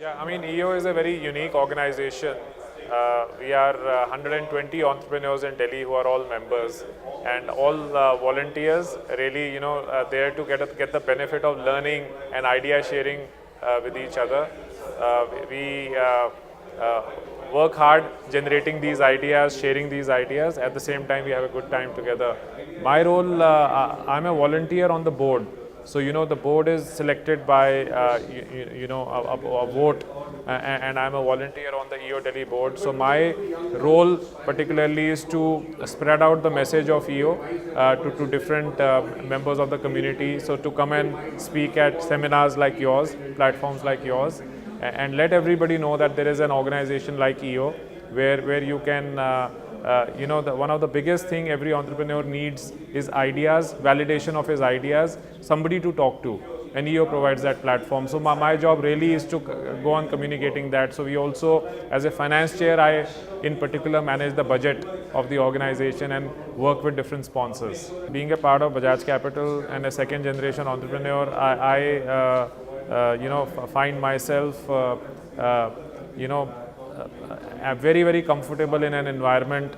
Yeah, I mean, EO is a very unique organization. We are 120 entrepreneurs in Delhi who are all members, and all volunteers really, there to get the benefit of learning and idea sharing with each other. We work hard generating these ideas, sharing these ideas. At the same time, we have a good time together. My role, I'm a volunteer on the board. So, the board is selected by, a vote, and I'm a volunteer on the EO Delhi board. So, my role particularly is to spread out the message of EO to different members of the community. So, to come and speak at seminars like yours, platforms like yours, and let everybody know that there is an organization like EO where you can one of the biggest thing every entrepreneur needs is ideas, validation of his ideas, somebody to talk to, and EO provides that platform. So my job really is to go on communicating that. So we also, as a finance chair, I in particular manage the budget of the organization and work with different sponsors. Being a part of Bajaj Capital and a second generation entrepreneur, I find myself very, very comfortable in an environment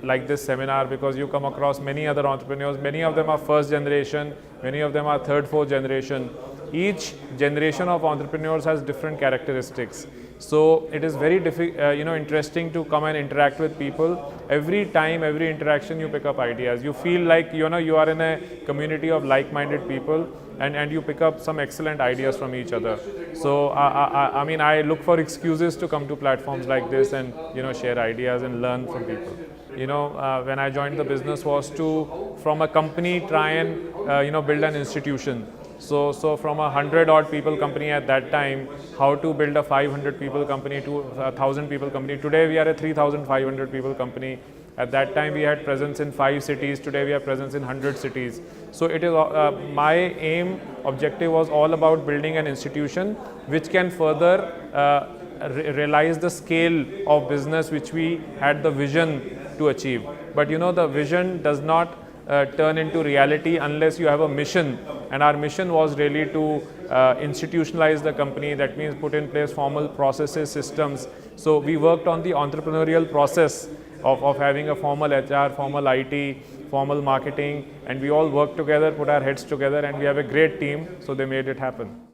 like this seminar, because you come across many other entrepreneurs. Many of them are first generation, many of them are third, fourth generation. Each generation of entrepreneurs has different characteristics. So it is very interesting to come and interact with people. Every time, every interaction, you pick up ideas. You feel like you are in a community of like-minded people, and you pick up some excellent ideas from each other. So I mean, I look for excuses to come to platforms like this and share ideas and learn from people. When I joined the business was to, from a company, try and build an institution. So from a 100-odd people company at that time, how to build a 500 people company to a 1,000 people company. Today we are a 3,500 people company. At that time we had presence in 5 cities. Today we have presence in 100 cities. So it is my objective was all about building an institution which can further realize the scale of business which we had the vision to achieve. But the vision does not turn into reality unless you have a mission, and our mission was really to institutionalize the company. That means put in place formal processes, systems. So we worked on the entrepreneurial process of having a formal HR, formal IT, formal marketing, and we all worked together, put our heads together, and we have a great team, so they made it happen.